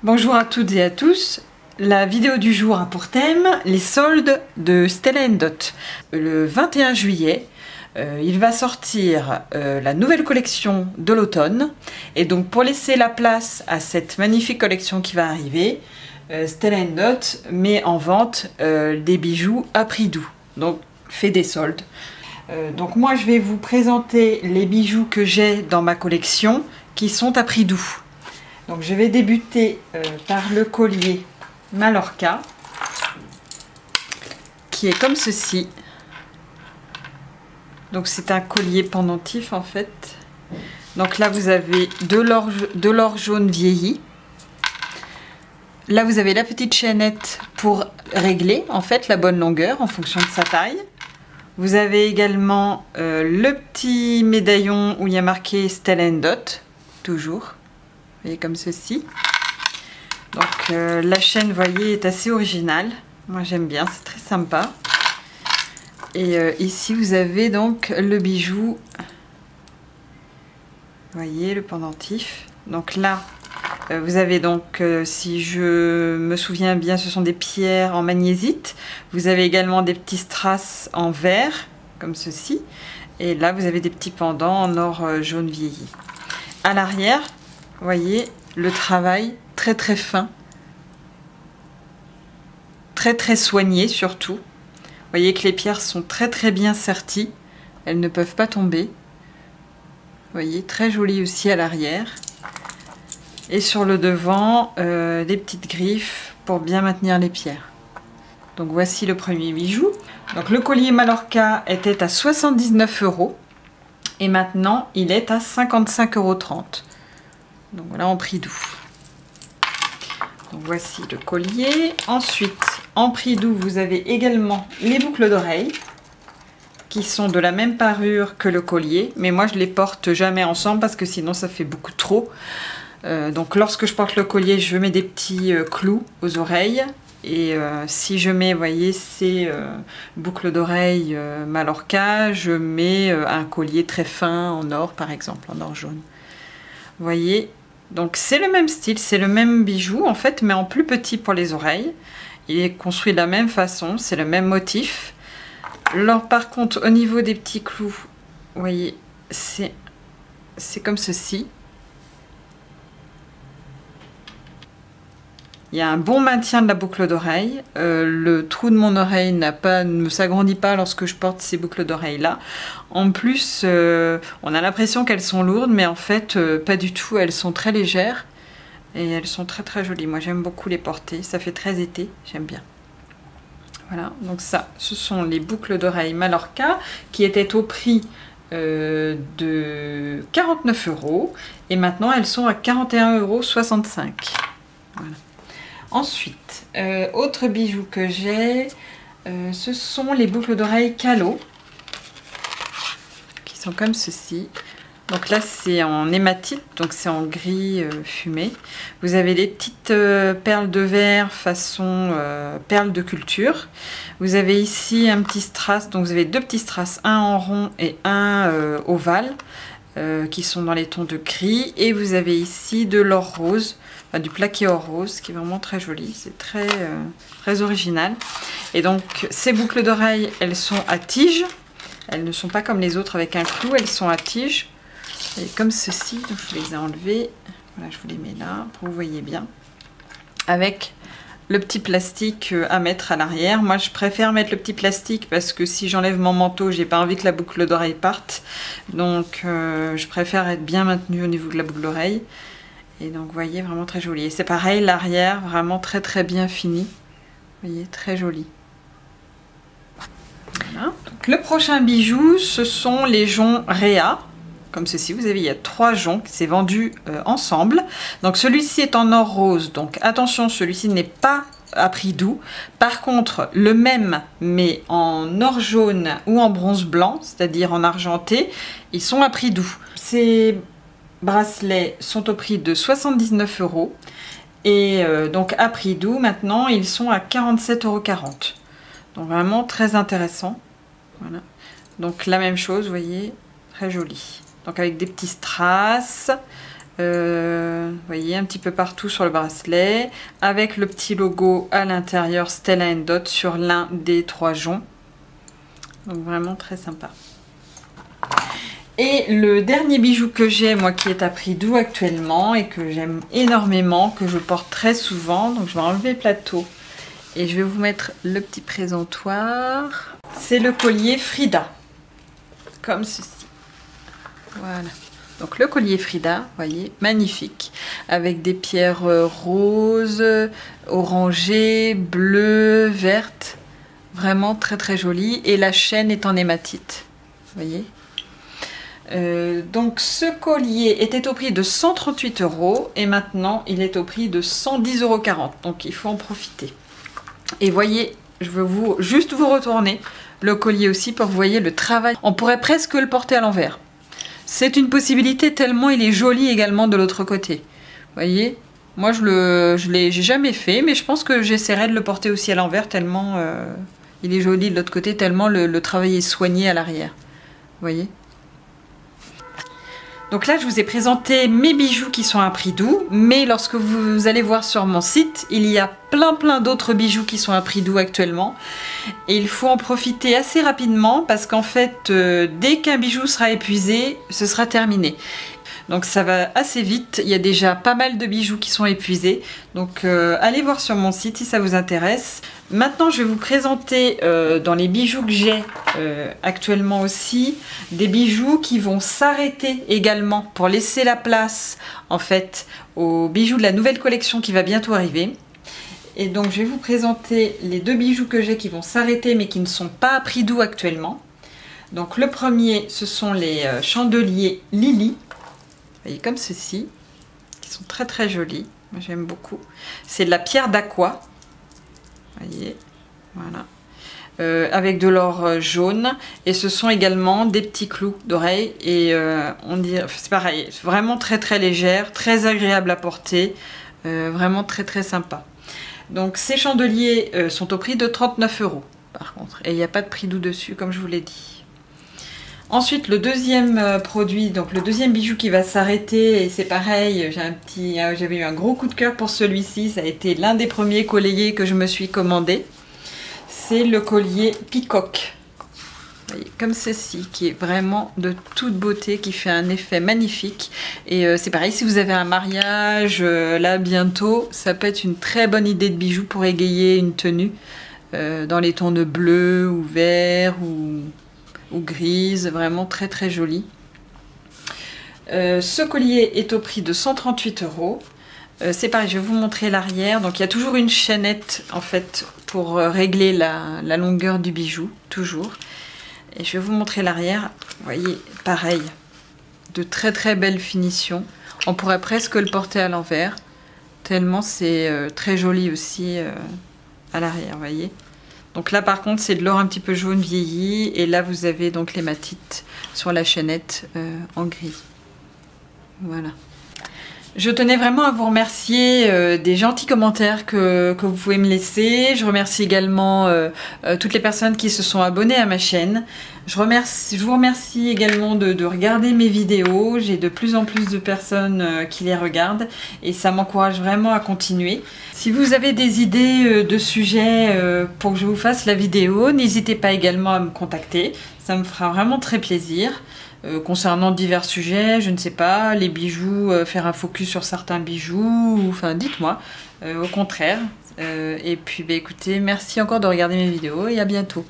Bonjour à toutes et à tous. La vidéo du jour a pour thème les soldes de Stella & Dot. Le 21 juillet, il va sortir la nouvelle collection de l'automne. Et donc pour laisser la place à cette magnifique collection qui va arriver, Stella & Dot met en vente des bijoux à prix doux. Donc fait des soldes. Donc moi je vais vous présenter les bijoux que j'ai dans ma collection qui sont à prix doux. Donc je vais débuter par le collier Mallorca qui est comme ceci. Donc c'est un collier pendentif en fait. Donc là vous avez de l'or jaune vieilli. Là vous avez la petite chaînette pour régler en fait la bonne longueur en fonction de sa taille. Vous avez également le petit médaillon où il y a marqué Stella & Dot, toujours. Vous voyez, comme ceci. Donc la chaîne, vous voyez, est assez originale. Moi j'aime bien, c'est très sympa. Et ici vous avez donc le bijou. Vous voyez, le pendentif. Donc là, vous avez donc, si je me souviens bien, ce sont des pierres en magnésite. Vous avez également des petits strass en verre, comme ceci. Et là, vous avez des petits pendants en or jaune vieilli. À l'arrière, vous voyez le travail très très fin, très soigné surtout. Vous voyez que les pierres sont très bien serties, elles ne peuvent pas tomber. Vous voyez, très joli aussi à l'arrière. Et sur le devant, des petites griffes pour bien maintenir les pierres. Donc voici le premier bijou. Donc le collier Mallorca était à 79 € et maintenant il est à 55,30 €. Donc voilà, en prix doux. Donc voici le collier. Ensuite, en prix doux, vous avez également les boucles d'oreilles qui sont de la même parure que le collier. Mais moi, je les porte jamais ensemble parce que sinon, ça fait beaucoup trop. Donc lorsque je porte le collier, je mets des petits clous aux oreilles. Et si je mets, vous voyez, ces boucles d'oreilles Mallorca, je mets un collier très fin en or, par exemple, en or jaune. Vous voyez, donc c'est le même style, c'est le même bijou en fait, mais en plus petit pour les oreilles. Il est construit de la même façon, c'est le même motif. Alors par contre, au niveau des petits clous, vous voyez, c'est comme ceci. Il y a un bon maintien de la boucle d'oreille. Le trou de mon oreille ne s'agrandit pas lorsque je porte ces boucles d'oreilles là. En plus, on a l'impression qu'elles sont lourdes, mais en fait, pas du tout. Elles sont très légères et elles sont très jolies. Moi, j'aime beaucoup les porter. Ça fait très été. J'aime bien. Voilà. Donc ça, ce sont les boucles d'oreilles Mallorca qui étaient au prix de 49 € et maintenant elles sont à 41,65 €. Voilà. Ensuite, autre bijou que j'ai, ce sont les boucles d'oreilles Calo, qui sont comme ceci. Donc là, c'est en hématite, donc c'est en gris fumé. Vous avez des petites perles de verre façon perles de culture. Vous avez ici un petit strass, donc vous avez deux petits strass, un en rond et un ovale, qui sont dans les tons de gris. Et vous avez ici de l'or rose, du plaqué or rose qui est vraiment très joli, c'est très original. Et donc ces boucles d'oreilles, elles sont à tige, elles ne sont pas comme les autres avec un clou, elles sont à tige et comme ceci. Donc je les ai enlevées, voilà, je vous les mets là pour que vous voyez bien, avec le petit plastique à mettre à l'arrière. Moi je préfère mettre le petit plastique parce que si j'enlève mon manteau, j'ai pas envie que la boucle d'oreille parte, donc je préfère être bien maintenue au niveau de la boucle d'oreille. Et donc vous voyez, vraiment très joli. Et c'est pareil, l'arrière vraiment très bien fini. Vous voyez, très joli. Voilà. Donc, le prochain bijou, ce sont les joncs Réa. Comme ceci, vous avez, il y a 3 joncs, c'est vendu ensemble. Donc celui-ci est en or rose. Donc attention, celui-ci n'est pas à prix doux. Par contre, le même, mais en or jaune ou en bronze blanc, c'est-à-dire en argenté, ils sont à prix doux. Ces bracelets sont au prix de 79 € et donc à prix doux maintenant ils sont à 47,40 €. Donc vraiment très intéressant. Voilà. Donc la même chose, vous voyez, très joli. Donc avec des petits strass, Vous voyez, un petit peu partout sur le bracelet, avec le petit logo à l'intérieur Stella & Dot sur l'un des 3 joncs. Donc vraiment très sympa. Et le dernier bijou que j'ai, moi, qui est à prix doux actuellement et que j'aime énormément, que je porte très souvent, donc je vais enlever le plateau et je vais vous mettre le petit présentoir. C'est le collier Frida, comme ceci. Voilà. Donc le collier Frida, vous voyez, magnifique, avec des pierres roses, orangées, bleues, vertes, vraiment très très joli. Et la chaîne est en hématite, vous voyez. Donc ce collier était au prix de 138 € et maintenant il est au prix de 110,40 €. Donc il faut en profiter. Et voyez, je veux juste vous retourner le collier aussi pour que vous voyez le travail. On pourrait presque le porter à l'envers. C'est une possibilité tellement il est joli également de l'autre côté. Vous voyez, moi j'ai jamais fait, mais je pense que j'essaierai de le porter aussi à l'envers tellement il est joli de l'autre côté, tellement le travail est soigné à l'arrière. Vous voyez. Donc là, je vous ai présenté mes bijoux qui sont à prix doux, mais lorsque vous allez voir sur mon site, il y a plein d'autres bijoux qui sont à prix doux actuellement. Et il faut en profiter assez rapidement parce qu'en fait, dès qu'un bijou sera épuisé, ce sera terminé. Donc ça va assez vite, il y a déjà pas mal de bijoux qui sont épuisés. Donc allez voir sur mon site si ça vous intéresse. Maintenant je vais vous présenter dans les bijoux que j'ai actuellement aussi, des bijoux qui vont s'arrêter également pour laisser la place en fait aux bijoux de la nouvelle collection qui va bientôt arriver. Et donc je vais vous présenter les 2 bijoux que j'ai qui vont s'arrêter mais qui ne sont pas à prix doux actuellement. Donc le premier, ce sont les chandeliers Lily. Vous voyez, comme ceci, qui sont très très jolis, moi j'aime beaucoup. C'est de la pierre d'aqua, vous voyez, voilà, avec de l'or jaune, et ce sont également des petits clous d'oreille, et on dit, c'est pareil, vraiment très très légère, très agréable à porter, vraiment très très sympa. Donc ces chandeliers sont au prix de 39 € par contre, et il n'y a pas de prix doux dessus comme je vous l'ai dit. Ensuite, le deuxième produit, donc le deuxième bijou qui va s'arrêter, et c'est pareil, j'avais eu un gros coup de cœur pour celui-ci, ça a été l'un des premiers colliers que je me suis commandé. C'est le collier Peacock, vous voyez, comme ceci, qui est vraiment de toute beauté, qui fait un effet magnifique. Et c'est pareil, si vous avez un mariage, là bientôt, ça peut être une très bonne idée de bijou pour égayer une tenue, dans les tons de bleu ou vert ou grise, vraiment très très joli. Ce collier est au prix de 138 €. C'est pareil, je vais vous montrer l'arrière. Donc il y a toujours une chaînette en fait pour régler la longueur du bijou, toujours. Et je vais vous montrer l'arrière. Vous voyez, pareil, de très très belle finition. On pourrait presque le porter à l'envers, tellement c'est très joli aussi à l'arrière, vous voyez. Donc là par contre c'est de l'or un petit peu jaune vieilli, et là vous avez donc l'hématite sur la chaînette en gris. Voilà. Je tenais vraiment à vous remercier des gentils commentaires que vous pouvez me laisser. Je remercie également toutes les personnes qui se sont abonnées à ma chaîne. Je vous remercie également de regarder mes vidéos. J'ai de plus en plus de personnes qui les regardent et ça m'encourage vraiment à continuer. Si vous avez des idées de sujets pour que je vous fasse la vidéo, n'hésitez pas également à me contacter. Ça me fera vraiment très plaisir. Concernant divers sujets, je ne sais pas, les bijoux, faire un focus sur certains bijoux, enfin dites-moi, au contraire. Et puis bah, écoutez, merci encore de regarder mes vidéos et à bientôt.